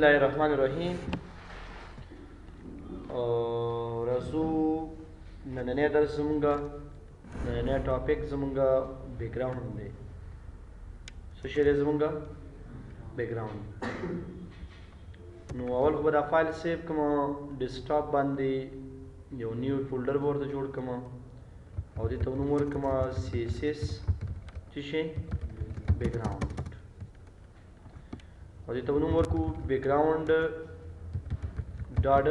Bismillahirrahmanirrahim. राजू नन्हे दर्स जमूंगा नन्हे टॉपिक जमूंगा बैकग्राउंड में सोशल जमूंगा बैकग्राउंड नो अवल खबर फाइल सेव कमा डेस्कटॉप बांधे यो न्यू फोल्डर बोर्ड जोड़ कमा और दे तो नंबर कमा css चीज़ें बैकग्राउंड और ये तो नंबर को बैकग्राउंड डॉट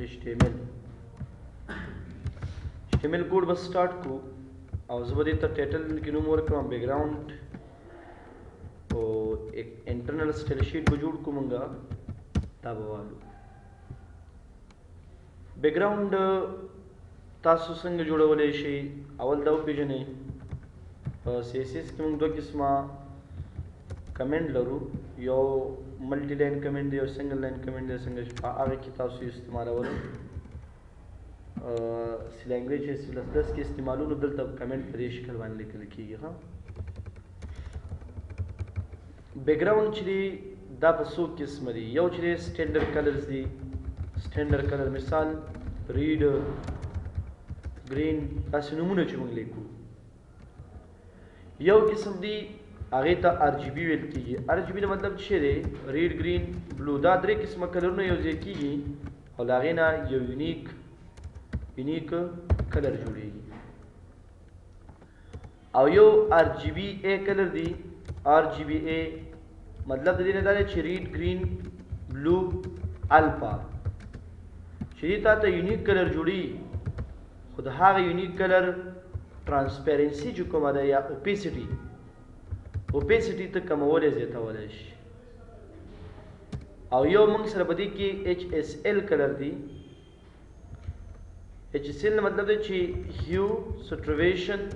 HTML कोड बस स्टार्ट को और ज़बरदस्ती तो टाइटल की नंबर का बैकग्राउंड और एक इंटरनल स्टाइल शीट वजूद को मंगा तब वालू बैकग्राउंड तासु संग जोड़ा वाले शे अवल दाव पे जने CSS के मंग दो किस्मा कमेंट लरू यो मल्टी लाइन कमेंट यो सिंगल लाइन कमेंट दे संग आगे की तासु इस्तेमाल वाला सी लैंग्वेज है C++ के इस्तेमाल नो दल तब कमेंट परेश करवाने लेके लिखिए हाँ बैकग्राउंड चली दा बसो किस्म दी यो चली स्टैंडर्ड कलर्स दी स्टैंडर्ड कलर मिसाल रीड ग्रीन तासु नमूने चुमंग लेकू यो किस्म दी आगे ता RGB वेल की RGB का मतलब शेरे रेड ग्रीन ब्लू दा दरे किस्म कलर ने यूज की और आगे ना ये यूनिक कलर जोड़ेगी और यो RGBA कलर दी RGBA मतलब देने दाले red green blue alpha Sharita तो यूनिक कलर जोड़ी खुद हाँ यूनिक कलर ट्रांसपेरेंसी जो कम आदा या ओपेसिटी तक कमवले जेता वालेश और यो मंग सरबदी की HSL कलर दी HSL मतलब दे ची ह्यू सैचुरेशन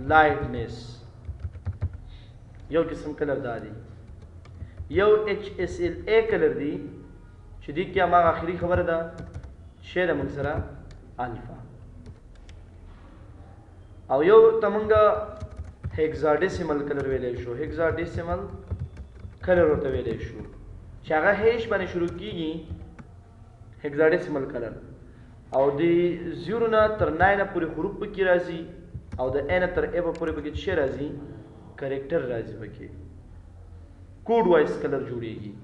लाइटनेस यो किस्म कलर दारी यो HSLA कलर दी चीदी क्या माँ आखिरी खबर दा शेर मंग सरा अल्फा और यो तमंगा हेक्साडेसिमल कलर वेले शो हेक्साडेसिमल कलर होता वेले शो चागा हेश बने शुरू की हेक्साडेसिमल कलर और दी 0 ना तर 9 ना पूरे हुरूफ की राजी और द एन तर एव पूरे बगे 6 राजी करेक्टर राजी बगे कोड वाइज कलर जोड़ेगी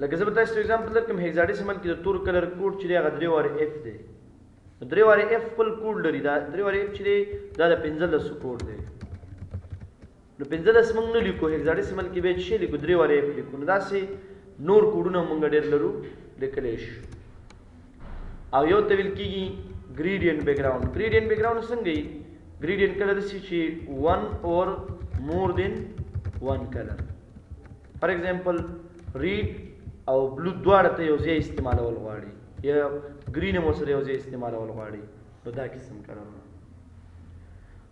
लगे जबरदस्त एग्जांपल कि हेक्साडेसिमल की तोर कलर कोड चले गदरे और एफ दे द्रे वाले एफ फुल कोड लरी दा द्रे वाले एफ चले दा पेंजल सु कोड दे न पेंजल समंग न लिखो हेक्साडेसिमल की बेच शे लिखो द्रे वाले एफ लिखो न दा से नोर कोड न मंग डेर लरू लेकलेश आ यो तविल की ग्रेडियंट बैकग्राउंड संगे ग्रेडियंट कलर से ची वन और more than one colour for example read और ब्लू द्वारा ते यो जे इस्तेमाल वाल वाड़ी या ग्रीन मोसर यो जे इस्तेमाल वाल वाड़ी बदा किस्म कलर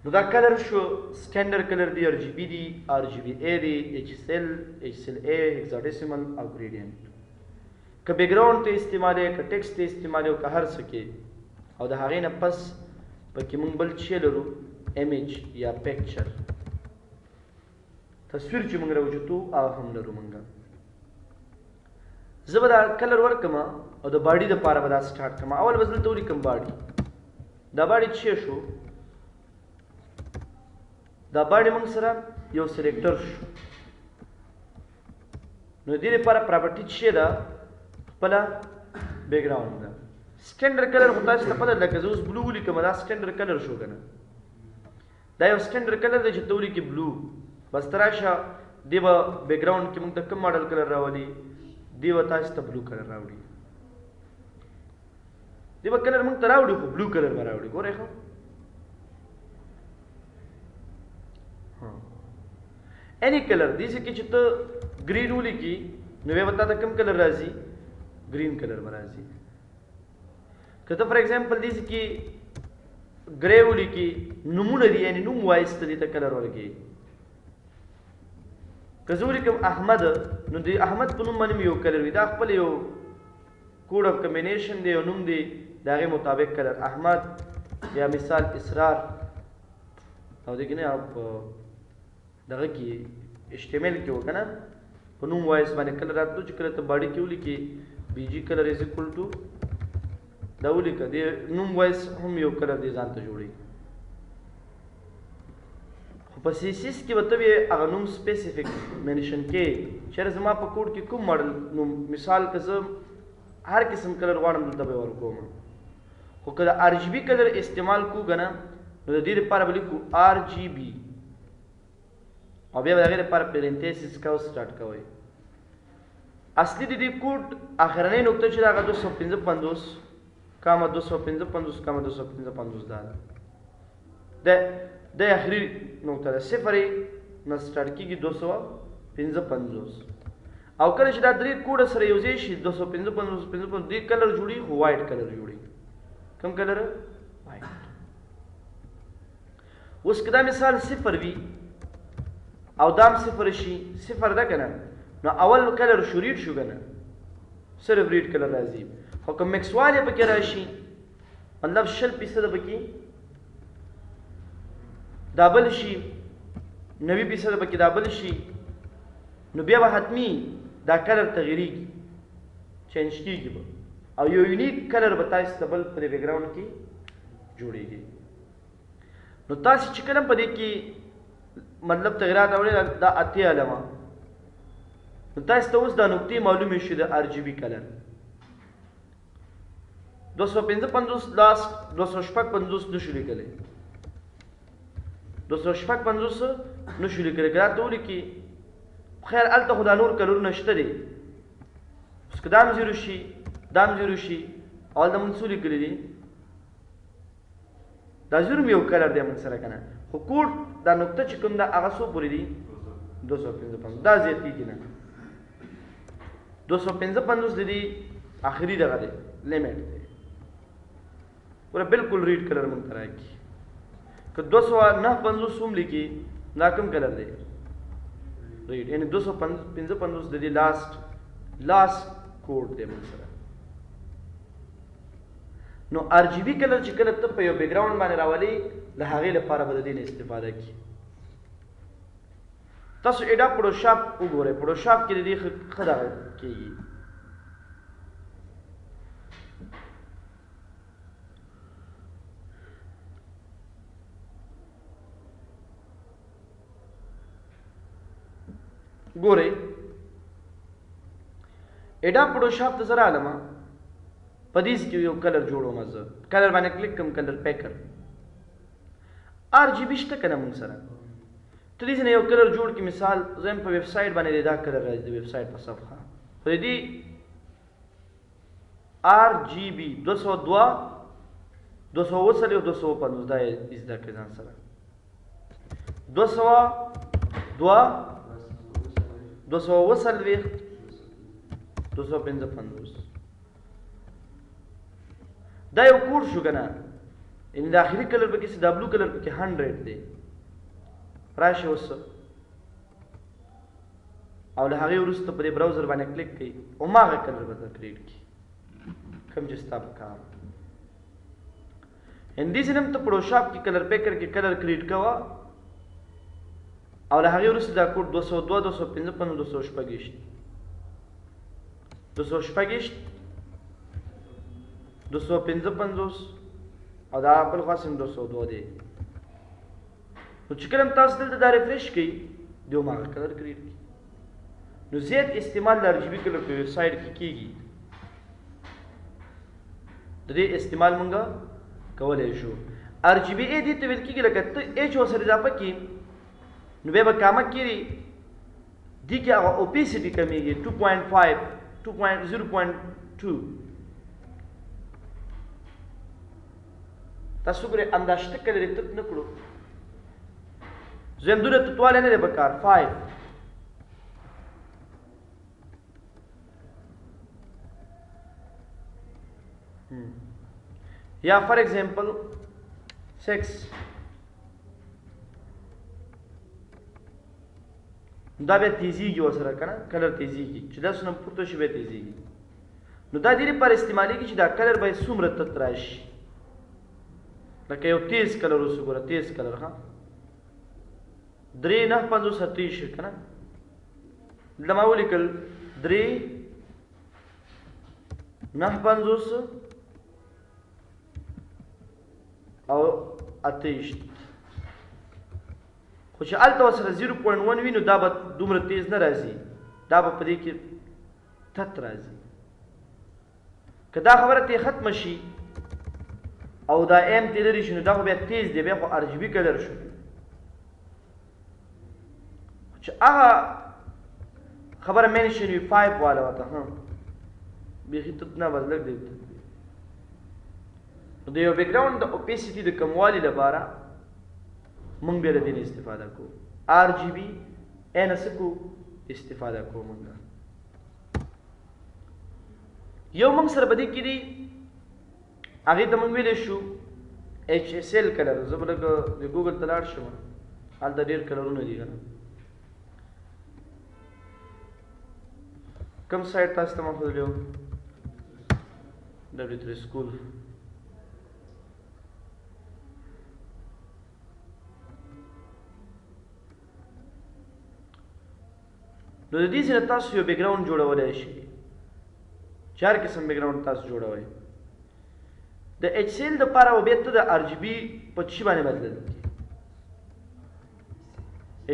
नो दा कलर शो स्टैंडर्ड कलर दी RGB दी RGBA दी HSLA हेक्साडेसिमल और ग्रेडियंट का बैकग्राउंड ते इस्तेमाल है का टेक्स्ट ते इस्तेमाल है का हर सके और दा हागे न पस पकी मंग बल छेलरू इमेज या पिक्चर तस्वीर ची मंग रहो जो तू आ हम लरू मंगा जबदा कलर वर्क कमा और द बॉडी द पारा बदा स्टार्ट कमा अवल बदल तोरी कम बॉडी द बॉडी छे शो द बॉडी मंग सरा यो सिलेक्टर शो नो दिरे पारा प्रॉपर्टी छे दा पला बैकग्राउंड दा स्टैंडर्ड कलर होता है पता लगे जो उस ब्लू ली कमा दा स्टैंडर्ड कलर शो करना दा यो स्टैंडर्ड कलर दे जतोरी की ब्लू बस तराशा देवा बैकग्राउंड की मंग तक कम मॉडल कलर रावली देवता इस ब्लू कलर रावड़ी देवा कलर मंग तरावड़ी को ब्लू कलर मरावड़ी को रेखा हाँ एनी कलर दिसे की चित्त ग्रीन उली की नवे बता था कम कलर राजी ग्रीन कलर मराजी कहता फॉर एग्जांपल दिसे की ग्रे उली की नुमुन दी यानी नुम वाइस तदी तक कलर वाले की कजूरी कम अहमद नुदी अहमद पुनुम मन में यो कलर विदा खपल यो कोड ऑफ कॉम्बिनेशन दे नुम दे दागे मुताबिक कलर अहमद या मिसाल इसरार और देखिए आप दगा की HTML کې وکنه په نوم وایس باندې کلر راتلو چې کله ته باډي کې ولیکې BG کلر از اکول ټو دا ولیکه د نوم وایس هم یو کلر دی ځان ته جوړي خو په CSS کې به ته هغه نوم سپیسیفیک منشن کې چېرې زما په کوډ کې کوم ماډل نوم مثال که زه هر قسم کلر غواړم دلته به ورکوم خو که د RGB کلر استعمال کو کنه نو د دې لپاره به لیکو RGB او بیا به د هغې لپاره پرنتیسس کا سټارټ کوئ اصلي د دې کوډ اخرنۍ نقطه چې د هغه 255 کاما 255 کاما 255 دا ده د اخري نقطه ده صفر نه سټارټ کېږي 255 او کله چې دا درې کوډ سره یو ځای شي 255 دې کلر جوړي خو وایټ کلر جوړي کوم کلر وایټ اوس که دا مثال صفر وي او دام صفر شي صفر ده کنه نو اول کلر شو ریډ شو کنه صرف ریډ کلر راځي خو که مکس والی پکې راشي مطلب 0% پکې دابل شي 90% پکې دابل شي نو بیا به حتمی دا کلر تغیریږي چینج کیږي به او یو یونیک کلر به تاسو ته بل په بیک ګراوند کې جوړیږي نو تاسو چې کلم په دې کې مطلب تغیرات راوړي دا اتیا علامه نو تاسو ته اوس دا نقطې معلومې شي د RGB کلر 255 لاس 255 نشو لیکلی 255 نشو لیکلی که دا ته ولیکي خیر هلته خو دا نور کلرونه شته دي اوس که دام زیرو شي دام زیرو شي اول د مونږ څو لیکلي دي دا زیرو یو کلر دی مونږ سره که نه خو کوډ دا نقطه چې کوم ده هغه څو پورې دي 255 دا زیاتېږي نه 255 د دې آخري دغه دی لیمټ دی پوره بالکل ریډ کلر مونږ ته راکړي که 259 هم لیکي دا کوم کلر دی ریډ یعنی 255 د دې لاست کوډ دی مونږ سره نو RGB کلر چې کله ته په یو بیک ګراوند باندې راولي له هغې لپاره به د دې نه استفاده کړي تاسو ایډا فوټوشاپ وګورئ فوټوشاپ کې د دې ښه دغه کېږي ګورئ ایډا فوټوشاپ ته زه رالم په دې کې یو کلر جوړوم زه کلر باندې کلیک کوم کلر پیکر RGB شته که نه مونږ سره ته دې نه یو کلر جوړ کړي مثال زه یم په ویب سایټ باندې دا کلر راځي د ویب سایټ په صفحه په دې RGB 202 250 او 250 دا یې زده کړئ ځان سره 202 250 255 دا یو کوډ شو که نه یعنې د آخري کلر پکې چې دا بلو کلر پکې 100 دی راشي اوس او له هغې وروسته په دې براوزر باندې کلیک کوي هماغه کلر به ته کریټ کړي کوم چې ستا په کار همداسې هم ته فوټوشاپ کې کلر پیکر کې کلر کریټ کوه او له هغې وروسته دا کوډ 202 255 256 256 255 او دا بل خاص هم 202 دی نو چې کله تاسو دلته دا ریفریش کړئ د هماغه کلر کریټ کړي نو زیات استعمال د RGB کلر په ویب سایټ کې کېږي د دې استعمال مونږ کولی شو RGB دې ته ویل کېږي لکه ته H ورسره اضافه کړي نو بیا به کامه کېږي دې کې هغه اوپیسټي کمیږي 2.5 0.2 تاسو ګورئ انداشته کلر یې تپ نه کړو زم دوره تطواله نه دی پکار 5 یا فار ایگزامپل 6 دا به تیزیږي ورسره که نه کلر تیزیږي چې دا څونه پورته شي بیا تیزیږي نو دا دې لپاره استعمالیږي چې دا کلر باید څومره تت راشي لکه یو تیز کلر اوس وګوره تیز کلر ها 3 9 5 37 که نه دلته ما ولیکل 3 59 او 28 خو چې هلته ورسره 0.1 وي نو دا به دومره تیز نه راځي دا به په دې کې تت راځي که دا خبره ته ختمه شي او دا ایم ته لري شي نو دا خو بیا تیز دی بیا خو ار جی بي کلر شو چې هغه خبره مینشن وي 5 والا وته ها بیخي تت نه بدلک دی نو د یو بیک ګراوند د اوپیسټي د کموالي لپاره مونږ بیا د دې استفاده کوو ار جی بي ان اس کو استفاده کوو مونږ یو مونږ سره بدی کړي هغه ته مونږ ویل شو ایچ اس ال کلر زه بل د ګوګل ته لاړ شم هلته ډېر کلرونه دي کنه کوم سایت تاسو ته مخ ویلو W3 سکول نو د دې سره تاسو یو بیک ګراوند جوړولای شئ چار قسم بیک ګراوند تاسو جوړوئ د ایچ سی ال لپاره او بیا ته د ار جی بي په څه باندې بدلل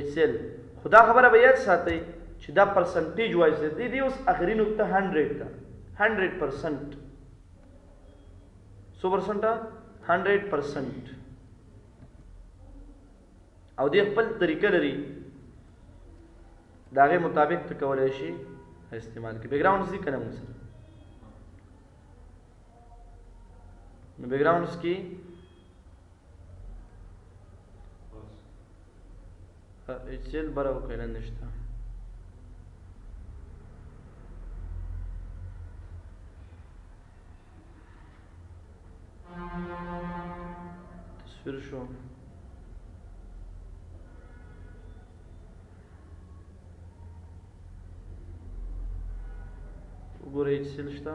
ایچ سی ال خدا خبره به یاد ساتئ چې دا پرسنټیج وایز دی دی اوس اخري نقطه 100 ده 100% سو پرسنټ 100% او دې خپل طریقه لري داغه مطابق ته کولای شي استعمال کې بیک ګراوند څه کنه موږ سره نو بیک ګراوندز کې ایچ ال برابر کولای نشته تصویر شو وګورئ ایچ ال شته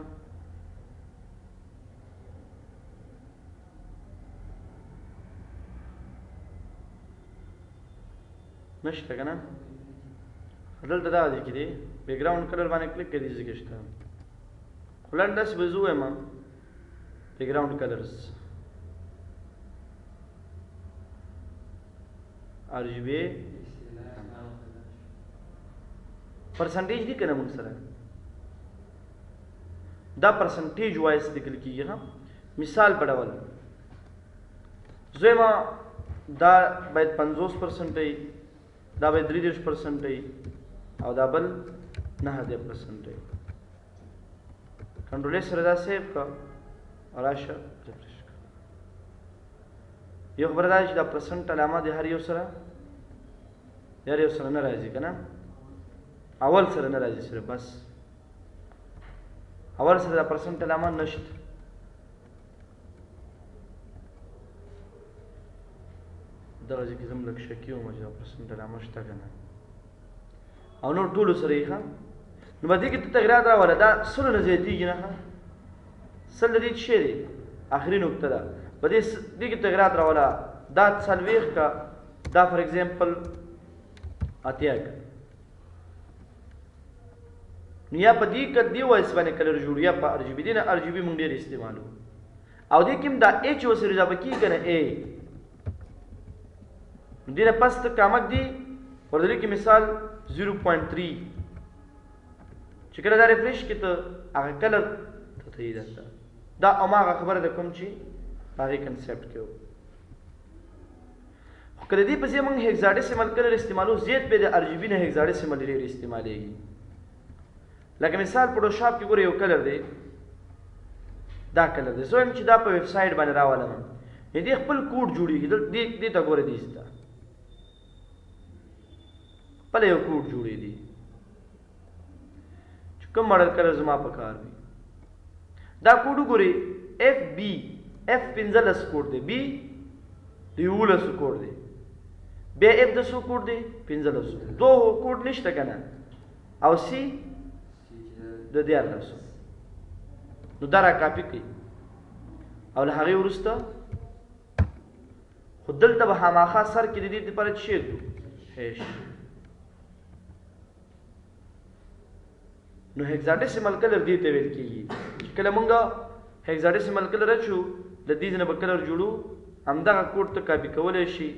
نشته کنه دلته دا دی کې دی بیک ګراوند کلر باندې کلیک کړئ ځکه شته خلل داس بزوه ما بیک ګراوند کلرز ار جی بي پرسنټیج دی کنه موږ سره دا پرسنټیج وایس لیکل کیږي ها مثال په ډول زما دا باید 50% وي دا باید 30% وي او دا بل 9% وي کنټرول سره دا سیو کا راشه ریفریش یو خبره ده چې دا پرسنټ علامه د هر یو سره نه راځي کنه اول سره نه راځي سره بس اول سره دا پرسنټ علامه نشته دغه ځکه زم لک شکیو مجه پرسنټ علامه شته کنه او نو ټول سره یې ښه نو باندې کې تغیرات راوړل دا سره نه زیاتیږي نه سل دې شي دی اخري نقطه ده باندې دې کې تغیرات راوړل دا څلويخ کا دا فار ایگزامپل اتیا نو یا په دې کې دی وایس باندې کلر جوړ یا په ار جی بي دي نه ار جی بي مونږ ډېر استعمالو او دې کې دا ایچ وسره ځاب کی کنه ا دې نه پس ته کامک دی ورته کې مثال 0.3 چې کله دا ریفریش کې ته هغه کلر ته تایید ده دا اماغه خبره ده کوم چې هغه کنسپټ کې خو کله دې پسې موږ هیکزاډیسیمل کلر استعمالو زیات به د ار جی بي نه هیکزاډیسیمل ډېر استعمالېږي لکه مثال فوټوشاپ کې ګوره یو کلر دی دا کلر دی زه چې دا په ویب سایټ باندې راولم دې خپل کوډ جوړیږي دې ته ګوره دې ستا پله یو کوډ جوړې دي چې کوم ماډل کلر زما په کار وي دا کوډ وګورئ اف بي اف 15 کوډ دی بي د 11 کوډ دی بیا اف د سو کوډ دی 15 دو کوډ نشته کنه او سی د 14 نو دا را کاپی کړئ او له هغې وروسته خو دلته به هماخا سر کې د دې لپاره څه شی هیش نو هیکزاډیسیمل کلر دې ته ویل کېږي چې کله مونږ هیکزاډیسیمل کلر اچو د دې نه به کلر جوړو همدغه کوډ ته کاپي کولی شي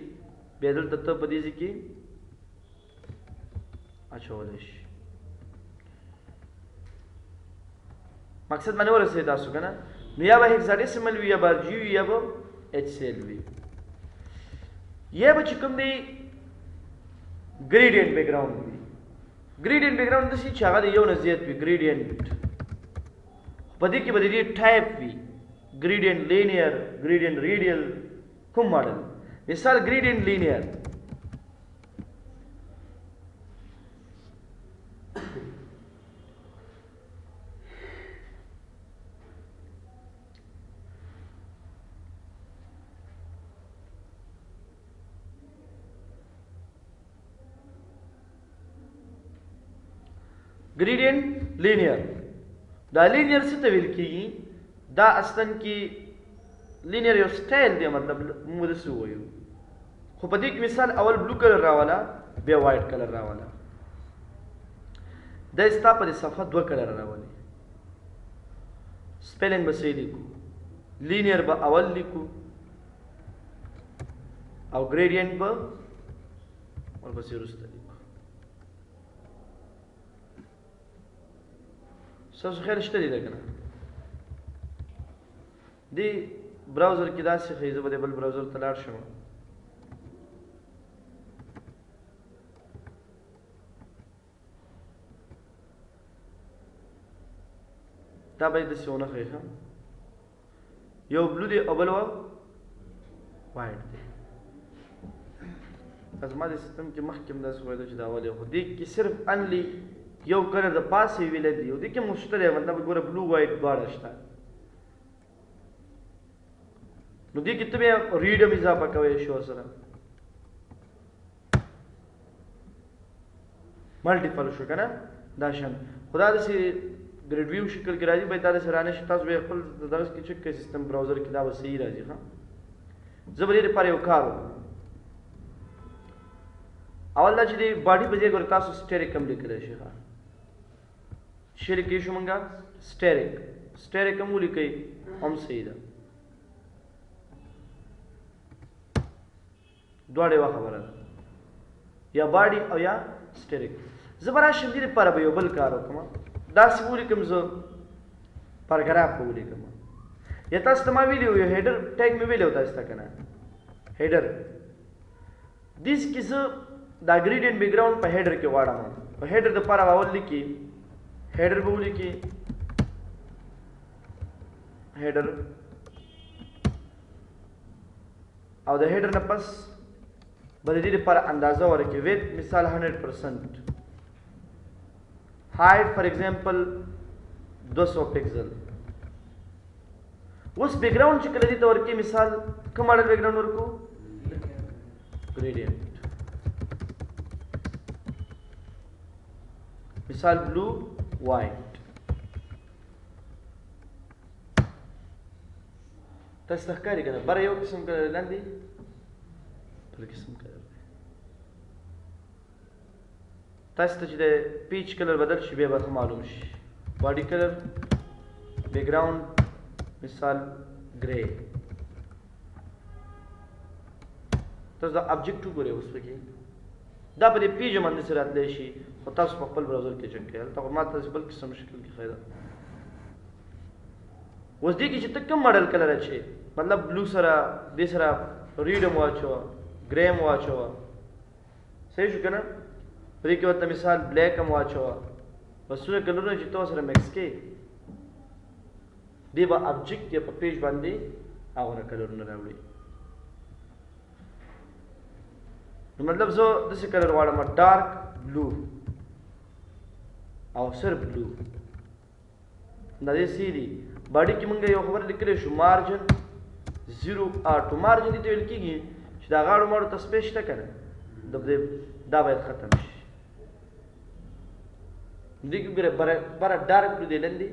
بیا دلته ته په دې ځای کې اچولی شي مقصد باندې ورسېد تاسو که نه نو یا به هیکزاډیسیمل وي یا به RG وي یا به HCl وي یا به چې کوم دی ګریډینټ بیکګراوند وي ګریډینټ بیکګراوند داسې چې هغه د یو نه زیات وي ګریډینټ په دې کې به د دې ټایپ وي ګریډینټ لینیر ګریډینټ ریډیل کوم ماډل مثال ګریډینټ لینیر ګریډینټ لینیر دا لینیر څه ته ویل کېږي دا اصلا کې لینیر یو سټایل دی مطلب موږ داسې ووایو خو په دې کې مثال اول بلو کلر راواله بیا وایټ کلر راواله دا ستا په دې صفحه دوه کلر راولي سپیلنګ به صحیح لیکو لینیر به اول لیکو او ګریډینټ به ورپسې وروسته لیکو ستاسو خیال شته دی ده که نه دې براوزر کې داسې ښایي زه به د بل براوزر ته لاړ شم دا به یې داسې ونه ښایي ښه یو بلو دی او بل وایټ دی زما د سیستم کې مخکې هم داسې وایده چې دا اول خو دې کې صرف انلی یو کلر د پاسې ویلی دی او دې کې هم شته دی مطلب ګوره بلو وایټ دواړه شته نو دې کې ته بیا ریډ هم اضافه کوی شو سره ملټیپل شو که نه دا شان خو دا داسې ګریډ ویو شکل کې راځي باید دا داسې رانشي تاسو به خپل دغه کې چک کوئ سیستم براوزر کې دا به صحیح راځي ښه زه به دې لپاره یو کار وکړم اول دا چې د باډي په ځای ګوره تاسو سټیریک هم لیکلی شي ښه چې لیکلی شو مونږ سټیریک هم ولیکئ هم صحیح ده دواړه یوه خبره ده یا باډي او یا سټیریک زه به راشم دې لپاره به یو بل کار وکړم داسې ولیکم زه پاراګراف به ولیکم یا تاسو ته ما ویلي یو هیډر ټیګ مې ویلی و تاسو ته که نه هیډر دیس کې زه دا ګریډینټ بیکګراوند په هیډر کې غواړم په هیډر دپاره به اول لیکي هیډر به ولیکي هیډر او د هیډر نه پس به د دې لپاره اندازه ورکړي ویت مثال 100% height for example 200 پکسل اوس بیکګراوند چې کله دې ته ورکړي مثال کوم ماډل بیکګراوند ورکو ګریډینټ مثال بلو وایټ تاسو ته ښکاري که نه بره یو قسم کلر لاندې بل قسم کلر دی تاسو ته چې د پیچ کلر بدل شي بیا به ښه معلوم شي باډي کلر بیکګراوند مثال ګری تاسو دا ابجیکټ وګورئ اوس پکې دا په دې پیج باندې سره راتلی شي خو تاسو په خپل براوزر کې چک کړئ هلته خو ما تاسو بل قسم شکل کې ښایي ده اوس دې کې چې ته کوم ماډل کلر اچې مطلب بلو سره دې سره ریډ هم واچوه ګرې هم واچوه صحیح شو که نه په دې کې ورته مثال بلیک هم واچوه بس څومره کلرونه چې ته ورسره مکس کړې دې به ابجیکټ یا په پیج باندې هغونه کلرونه راوړي نو مطلب زه داسې کلر غواړم ډارک بلو او صرف بلو دا دې سی دي باډي کې مونږ یو خبره لیکلی شو مارجن 0 آټو مارجن دې ته ویل کېږي چې دا غاړو ماړو ته سپیس شته که نه دا باید ختم شي دې کې ګوره بره ډارک بلو دی لاندې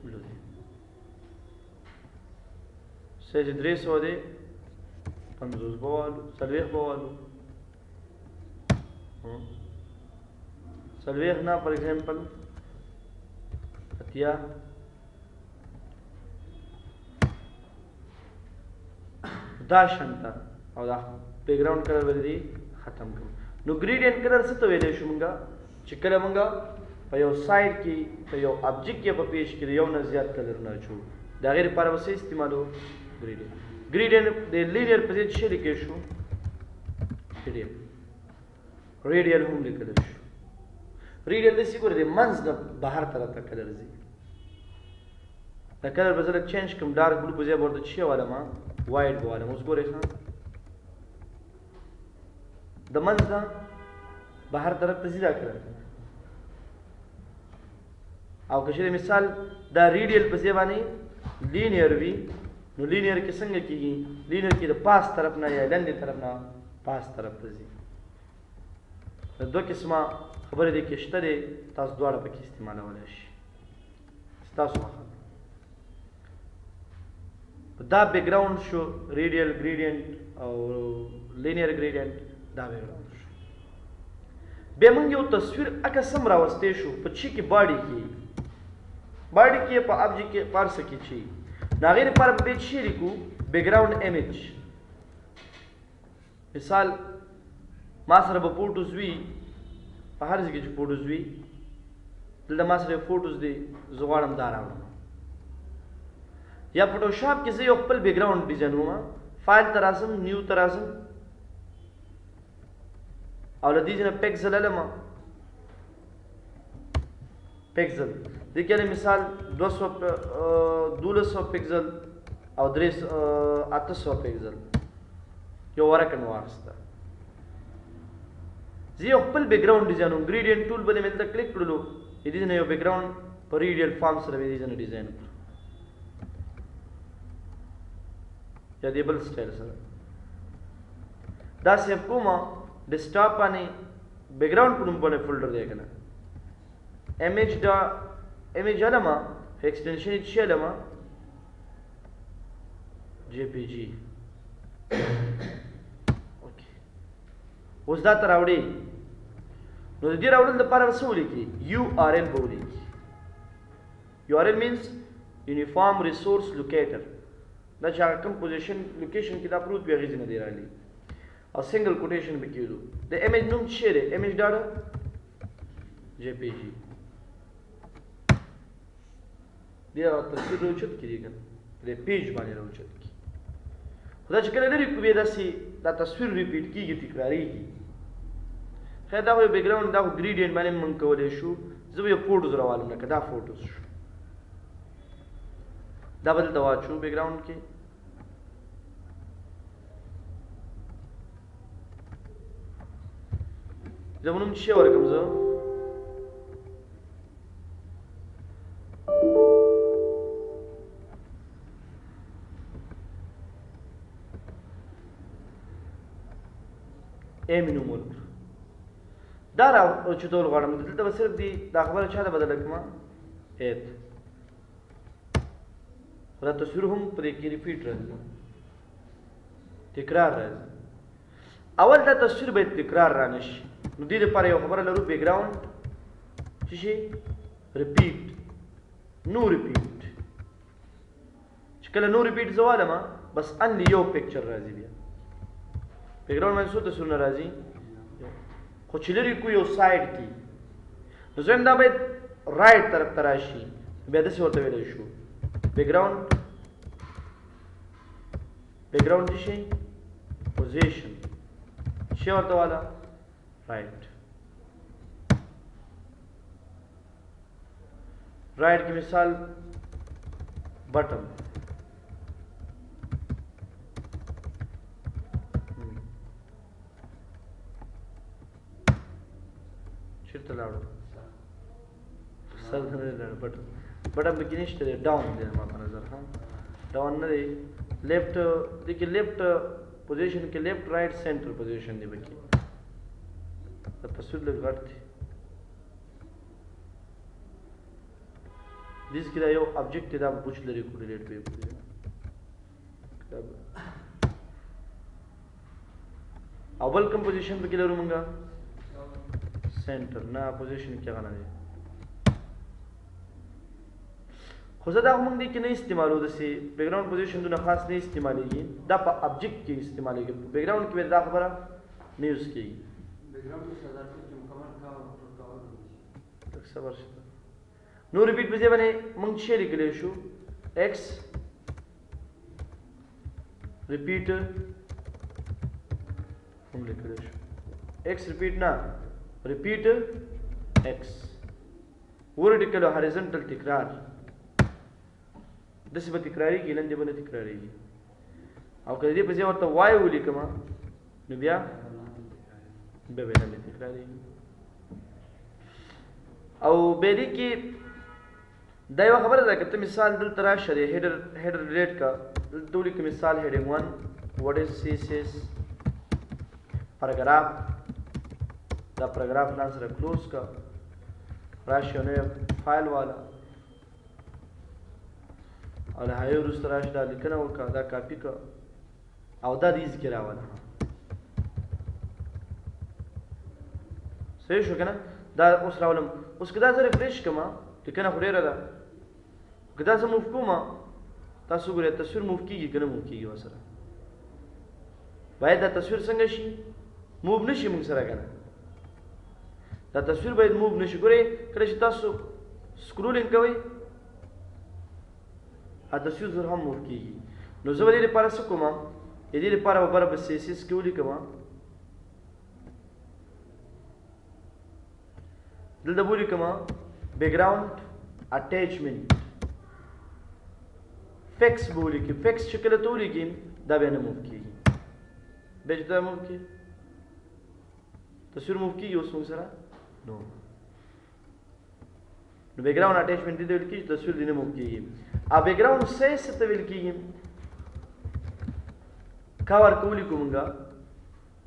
بلو دی سیج 300 دی 50 به والو 40 به والو 40 نه فار ایگزامپل اتیا دا شانته او دا بیک گراوند کلر ولري ختم کړو. نو ګریډینټ کلر څه ته ویلی شو مونږه چې کله مونږه په یو سایډ کې په یو آبجیکټ کې په پیج کې یو نه زیات کلرونه اچو د هغې لپاره به څه استعمالو ګریډینټ د لینیر په ځای څه لیکلی شو ریډیل هم لیکلی شو. ریډیل داسې ګوره د منځ نه بهر طرف ته کلر ځي. دا کلر به زه لږ چینج کړم ډارک بلو په ځای به ورته څه والم وایټ به والم. اوس ګورئ ښه د منځ نه بهر طرف ته ځي دا کلر. او که چېرې مثال دا ریډیل په ځای باندې لینیر وي نو لینیر کې څنګه کېږي لینیر کې د پاس طرف نه یا لاندې طرف نه پاس طرف ته ځي. دوه قسمه خبرې دې کې شته دی تاسو دواړه پکې استعمالولی شي ستاسو خوښه. دا بیک گراوند شو ریډیل ګریډینټ او لینیر ګریډینټ دا بیک گراوند شو. بیا موږ یو تصویر اکسم راوستی شو په چی کې باډي کې په ابجیکټ کې پارسه کې چی د هغې لپاره به چی لیکو بیک گراوند ایمیج. مثال ما سره به فوټوز وي په هر ځای کې چې فوټوز وي دلته ما سره فوټوز دی زه غواړم دا راوړم. یا فوټوشاپ کې زه یو خپل بیک گراوند ډیزاین وم فایل ته راځم نیو ته راځم او له دې ځای نه پیکسل الم پیکسل دې کې مثال 1200 پیکسل او 800 پیکسل یو ورکه مې واخیسته. زه یو خپل بیک گراوند ډیزاین وم ګریډینټ ټول باندې مې دلته کلیک کړلو د دې نه یو بیک گراوند په ریډیل فارم سره مې دې نه ډیزاین کړو یا د بل سټایل سره. دا سیف کوم ډیسکټاپ باندې بیک گراوند په نوم باندې فولډر دی که نه ایمیج علم ایکسټنشن یې څه علم جی پی جي. اوس دا ته راوړي نو د دې راوړلو دپاره به څه ولیکي یو آر ایل به ولیکي. یو آر ایل مینس یونیفارم ریسورس لوکیټر دا چې هغه کوم پوزیشن لوکیشن کې دا پروت وي هغې ځای نه دی راغلی او سنګل کوټیشن به کېدو. د ایمیج نوم څه دی ایمیج ډاټ جی پی جي. بیا تصویر راوچت کړي که د پیج باندې راوچت کړي خو دا چې کله لرې کړو بیا داسې دا تصویر ریپیټ کېږي تکراریږي. خیر دا خو یو بیک گراوند دا خو ګریډینټ باندې موږ کولی شو. زه به یو فوټوز راوالم لکه دا فوټوز شو دا به دلته واچو بیک گراوند کې. زه به نوم څه شی ورکړم زه ایم نوم ورکړو. دا راوچتول غواړم دلته به صرف دا خبره چا ته بدله کړم ایت خو دا تصویر هم په دې کې ریپیټ راځي تکرار راځي. اول دا تصویر باید تکرار را نه شي نو دې لپاره یو خبره لرو بیک گراوند څه شي ریپیټ نو ریپیټ چې کله نو ریپیټ زه والم بس انلی یو پکچر راځي. بیا بیک گراوند باندې څو تصویرونه راځي خو چې لرې کو یو سایډ کې نو زم دا باید رایټ طرف ته راشي. بیا داسې ورته ویلی شو بیک گراوند څه شي پوزیشن څه ورته والا رایټ کې مثال بټن چیرته لاړو سر نه لاړو بټن پکې نشته دی ډاون دی زما په نظر ها ډاون نه دی لیفټ دی کې لیفټ پوزیشن کې لیفټ رائټ سینټر پوزیشن دی پکې دا تصویر لږ غټ دی. دیس کې دا یو ابجیکټ دی دا به پوچ لري کوریلیټ وي اول کوم پوزیشن پکې لرو مونږه سینټر نه پوزیشن کې غنه دی خو زه دا موږ دې کې نه استعمالو داسې بیک ګراوند پوزیشن دونه خاص نه استعمالیږي دا په ابجیکټ کې استعمالیږي په بیک ګراوند کې به دا خبره نه یوز کېږي لږ صبر شه نو ریپیټ په ځای باندې موږ څه لیکلی شو ایکس ریپیټ هم لیکلی شو ایکس ریپیټ نه ریپیټ ایکس ورټیکل او هاریزونټل تکرار داسې به تکرارېږي لاندې به نه تکرارېږي او که د دې په ځای ورته وای ولیکم نو بیا به لاندې تکرارېږي او بیا دې کې دا یوه خبره ده که ته مثال دلته راشه د هیډر ریلیټ کا دلته ولیکه مثال هیډینګ 1 واټ از CSS پاراګراف دا پاراګراف ځان سره کلوز کا راشه نو فایل والا او له هغې وروسته راشه دا لیکنه وکړه دا کاپي کړه او دا دیز کې راوله صحیح شو که نه دا اوس راولم اوس که دا زه ریفریش کړم لیکنه خو ډېره ده که دا زه موف کوم تاسو ګورئ تصویر موف کېږي که نه موف کېږي ورسره باید دا تصویر څنګه شي موف نه شي موږ سره که نه دا تصویر باید موف نه شي ګورئ کله چې تاسو سکرولینګ کوئ تصویر زر هم موف کېږي نو زه به دې لپاره څه کوم د دې لپاره به بره په CSS کې ولیکم دلته به ولیکم بیکګراوند اټیچمنټ فیکس به ولیکم فیکس چې کله ته ولیکم دا بیا نه موف کېږي بیا چې دا موف کېږي تصویر موف کېږي اوس موږ سره نو بیکګراوند اټیچمنټ دې ته ویل کېږي تصویر دې نه موف کېږي او بیکګراوند سایز څه ته ویل کېږي کاور که ولیکو مونږه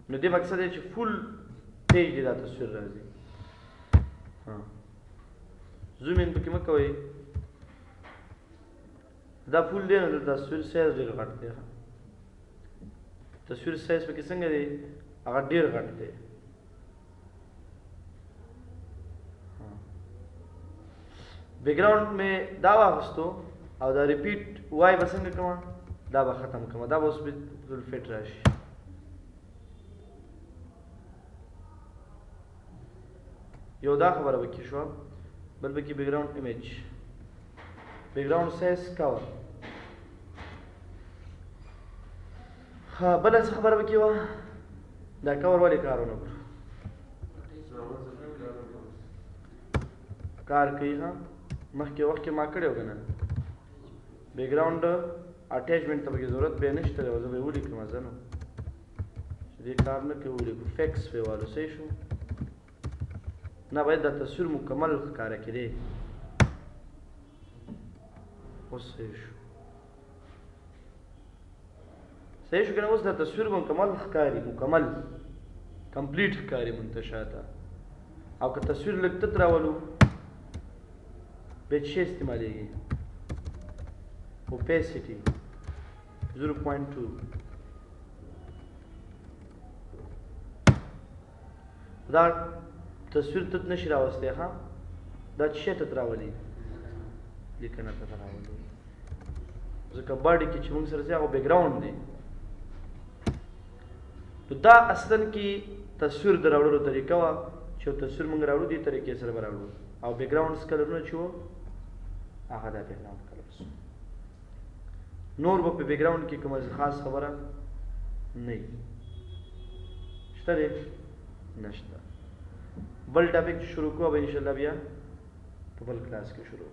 نو دې مقصد دی چې فول پیج دې دا تصویر راځي زوم ان پکې مه کوئ دا فول دی نو د تصویر سایز ډېر غټ دی تصویر سایز پکې څنګه دی هغه ډېر غټ دی بیکګراوند مې دا واخیستو او دا ریپیټ وای به څنګه کوم دا به ختم کوم دا به اوس بالکل فټ راشي یو دا خبره به کې شوه بل به کې بیکګراوند ایمیج بیکګراوند سایز کور ها بله څه خبره به کې وه دا کور ولې کار ونه کړو کار کوي ها مخکې وخت کې ما کړی و که نه بیکګراوند اټیچمنټ ته پکې ضرورت بیا نشته دی زه به یې ولیکم زه نو چې دې کار نه کوي ولیکو فیکس پې والو صحیح شو نه باید دا تصویر مکمل ښکاره کړي اوس صحیح شو صحیح شو که نه اوس دا تصویر مکمل ښکاري مکمل کمپلیټ ښکاري منتشا ته او که تصویر لږ تت راولو بیا څه استعمالیږي opacity 0.2 دا تصویر تت نشي راوستی ها دا څه تت راولي لیکنه تت راولي ځکه باډي کې چې موږ سره هغه بیکګراوند دی نو دا اصلا کې تصویر د راوړلو طریقه وه چې تصویر موږ راوړو دې طریقې سره به راوړو او بیکګراوند کلرونه چې وو هغه دا بیکګراوند کلرز نور به په بیکګراوند کې کومه خاص خبره نه شته دی نشته بل ټاپک شروع کوو به انشاءالله بیا په بل کلاس کې شروع